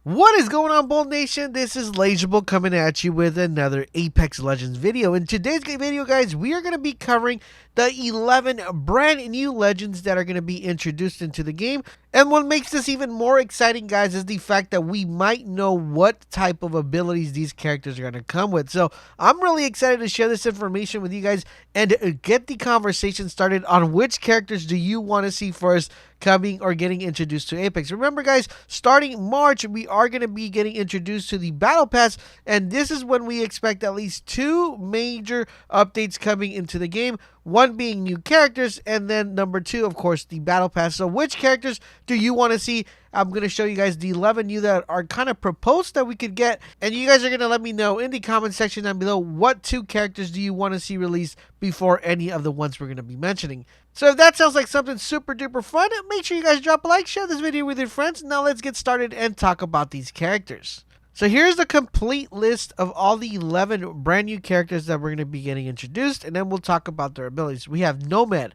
What is going on, Bold Nation? This is LaserBolt coming at you with another Apex Legends video. In today's video, guys, we are going to be covering the 11 brand new legends that are going to be introduced into the game. And what makes this even more exciting, guys, is the fact that we might know what type of abilities these characters are going to come with. So I'm really excited to share this information with you guys and get the conversation started on which characters do you want to see first coming or getting introduced to Apex. Remember, guys, starting March, we are going to be getting introduced to the Battle Pass, and this is when we expect at least 2 major updates coming into the game. One being new characters, and then number 2, of course, the Battle Pass. So which characters do you want to see? I'm going to show you guys the 11 new that are kind of proposed that we could get, and you guys are going to let me know in the comment section down below what 2 characters do you want to see released before any of the ones we're going to be mentioning. So if that sounds like something super duper fun, make sure you guys drop a like, share this video with your friends. Now let's get started and talk about these characters. So here's the complete list of all the 11 brand new characters that we're going to be getting introduced, and then we'll talk about their abilities. We have NOMAD,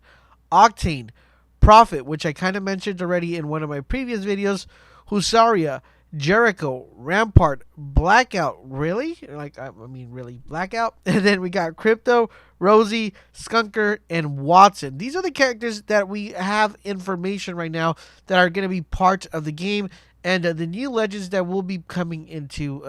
Octane, Prophet, which I kind of mentioned already in one of my previous videos, HUSARIA, JERICHO, RAMPART, BLACKOUT, really? Really, BLACKOUT? And then we got Crypto, ROSIE, SKUNNER, and Watson. These are the characters that we have information right now that are going to be part of the game, and the new legends that will be coming into,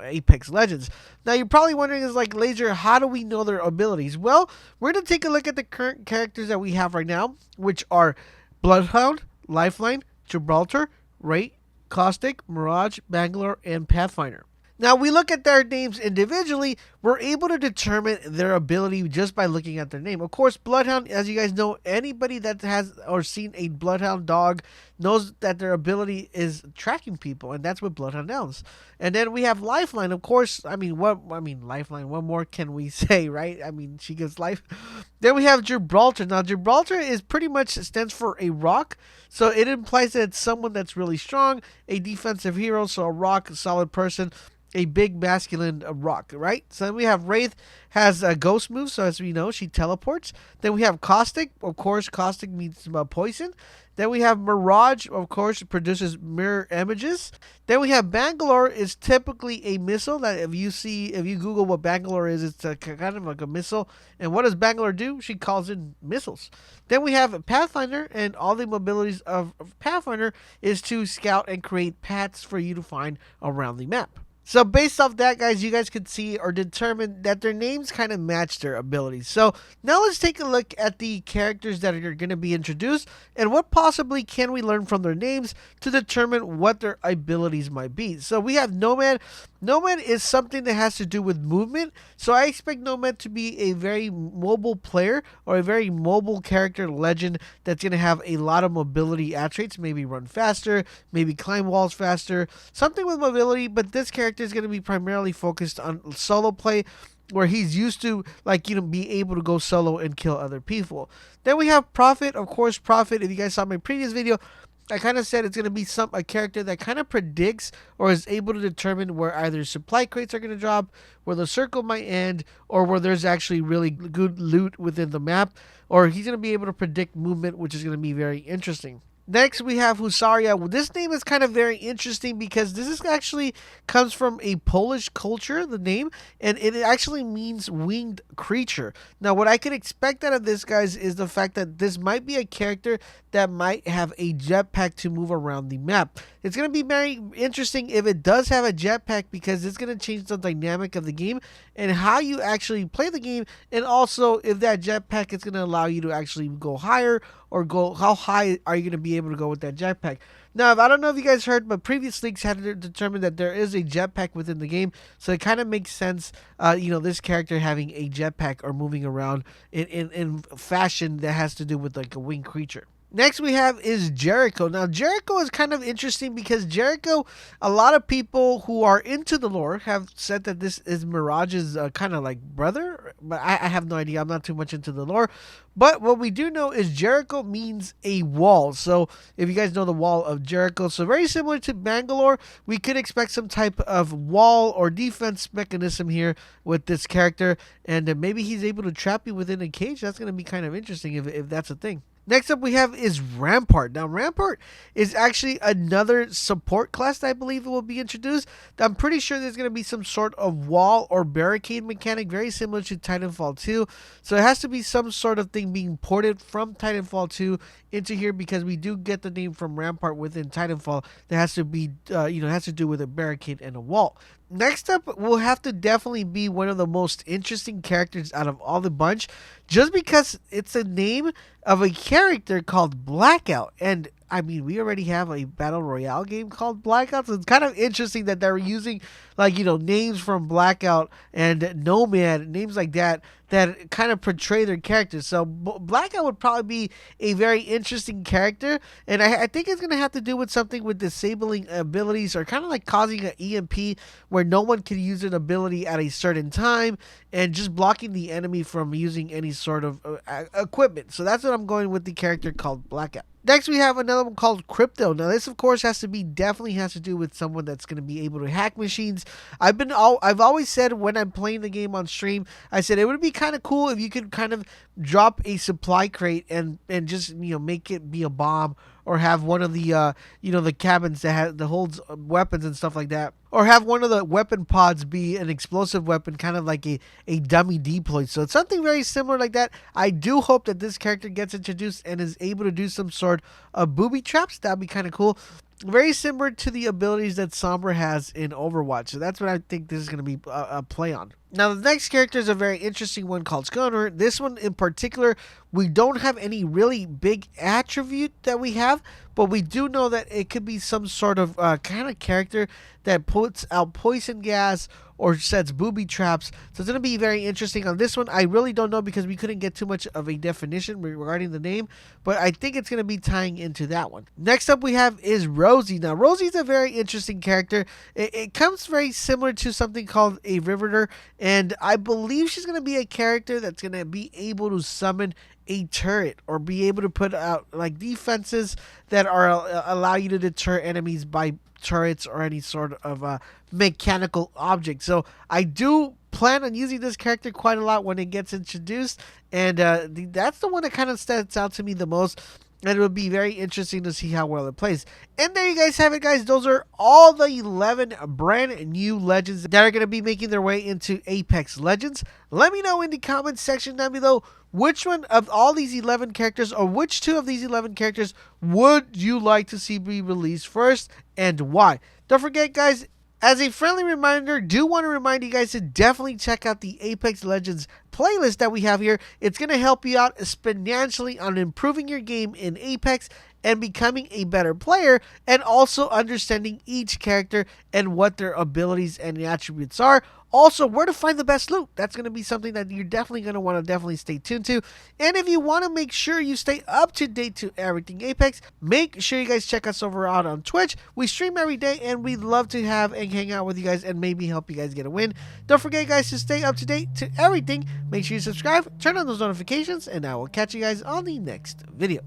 Apex Legends. Now, you're probably wondering, is like, Laser, how do we know their abilities? Well, we're going to take a look at the current characters that we have right now, which are Bloodhound, Lifeline, Gibraltar, Wraith, Caustic, Mirage, Bangalore, and Pathfinder. Now, we look at their names individually, we're able to determine their ability just by looking at their name. Of course, Bloodhound, as you guys know, anybody that has or seen a Bloodhound dog knows that their ability is tracking people, and that's what Bloodhound does. And then we have Lifeline, of course. Lifeline, what more can we say, right? She gives life. Then we have Gibraltar. Now, Gibraltar is pretty much stands for a rock, so it implies that it's someone that's really strong, a defensive hero, so a rock, a solid person, a big masculine rock, right? So then we have Wraith, has a ghost move, so as we know, she teleports. Then we have Caustic. Of course, Caustic means poison. Then we have Mirage, of course, produces mirror images. Then we have Bangalore, is typically a missile that if you Google what Bangalore is, it's kind of like a missile. And what does Bangalore do? She calls in missiles. Then we have Pathfinder, and all the mobilities of Pathfinder is to scout and create paths for you to find around the map. So based off that, guys, you guys could see or determine that their names kind of match their abilities. So now let's take a look at the characters that are going to be introduced and what possibly can we learn from their names to determine what their abilities might be. So we have NOMAD. NOMAD is something that has to do with movement. So I expect NOMAD to be a very mobile player or a very mobile character legend that's going to have a lot of mobility attributes. Maybe run faster, maybe climb walls faster, something with mobility, but this character is going to be primarily focused on solo play, where he's used to be able to go solo and kill other people. Then we have Prophet. Of course, Prophet, if you guys saw my previous video, I kind of said it's going to be a character that kind of predicts or is able to determine where either supply crates are going to drop, where the circle might end, or where there's actually really good loot within the map, or he's going to be able to predict movement, which is going to be very interesting. Next, we have HUSARIA. Well, this name is kind of very interesting because this is actually comes from a Polish culture, the name, and it actually means winged creature. Now, what I can expect out of this, guys, is the fact that this might be a character that might have a jetpack to move around the map. It's going to be very interesting if it does have a jetpack because it's going to change the dynamic of the game and how you actually play the game, and also if that jetpack is going to allow you to actually go higher or how high are you going to be able to go with that jetpack. Now, I don't know if you guys heard, but previous leaks had determined that there is a jetpack within the game, so it kind of makes sense, this character having a jetpack or moving around in fashion that has to do with like a winged creature. Next we have is JERICHO. Now, JERICHO is kind of interesting because JERICHO, a lot of people who are into the lore have said that this is Mirage's kind of like brother, but I have no idea. I'm not too much into the lore. But what we do know is JERICHO means a wall. So if you guys know the wall of JERICHO, so very similar to Bangalore, we could expect some type of wall or defense mechanism here with this character. And maybe he's able to trap you within a cage. That's going to be kind of interesting if that's a thing. Next up we have is Rampart. Now Rampart is actually another support class that I believe will be introduced. I'm pretty sure there's going to be some sort of wall or barricade mechanic very similar to Titanfall 2. So it has to be some sort of thing being ported from Titanfall 2 into here, because we do get the name from Rampart within Titanfall that has to be has to do with a barricade and a wall. Next up will have to definitely be one of the most interesting characters out of all the bunch, just because it's a name of a character called Blackout. And I mean, we already have a battle royale game called Blackout, so it's kind of interesting that they're using names from Blackout and NOMAD, names like that kind of portray their characters. So Blackout would probably be a very interesting character, and I think it's gonna have to do with something with disabling abilities, or kind of like causing an EMP where no one can use an ability at a certain time, and just blocking the enemy from using any sort of equipment. So that's what I'm going with, the character called Blackout. Next, we have another one called Crypto. Now, this, of course, definitely has to do with someone that's going to be able to hack machines. I've always said when I'm playing the game on stream, I said it would be kind of cool if you could kind of drop a supply crate and just make it be a bomb, or have one of the the cabins that holds weapons and stuff like that, or have one of the weapon pods be an explosive weapon, kind of like a dummy deploy. So it's something very similar like that. I do hope that this character gets introduced and is able to do some sort of booby traps. That'd be kind of cool. Very similar to the abilities that Sombra has in Overwatch. So that's what I think this is going to be a play on. Now, the next character is a very interesting one called SKUNNER. This one in particular, we don't have any really big attribute that we have, but we do know that it could be some sort of kind of character that puts out poison gas or sets booby traps. So it's going to be very interesting on this one. I really don't know, because we couldn't get too much of a definition regarding the name, but I think it's going to be tying into that one. Next up we have is Rosie. Now, Rosie is a very interesting character. It comes very similar to something called a Riveter, and I believe she's going to be a character that's going to be able to summon a turret, or be able to put out like defenses that are allow you to deter enemies by turrets or any sort of mechanical object. So I do plan on using this character quite a lot when it gets introduced, and that's the one that kind of stands out to me the most. And it would be very interesting to see how well it plays. And there you guys have it, guys. Those are all the 11 brand new legends that are going to be making their way into Apex Legends. Let me know in the comments section down below which one of all these 11 characters, or which two of these 11 characters, would you like to see be released first, and why. Don't forget, guys, as a friendly reminder, do want to remind you guys to definitely check out the Apex Legends playlist that we have here. It's going to help you out exponentially on improving your game in Apex and becoming a better player, and also understanding each character and what their abilities and attributes are. Also, where to find the best loot. That's going to be something that you're definitely going to want to stay tuned to. And if you want to make sure you stay up to date to everything Apex, make sure you guys check us over out on Twitch. We stream every day, and we'd love to have and hang out with you guys and maybe help you guys get a win. Don't forget, guys, to stay up to date to everything. Make sure you subscribe, turn on those notifications, and I will catch you guys on the next video.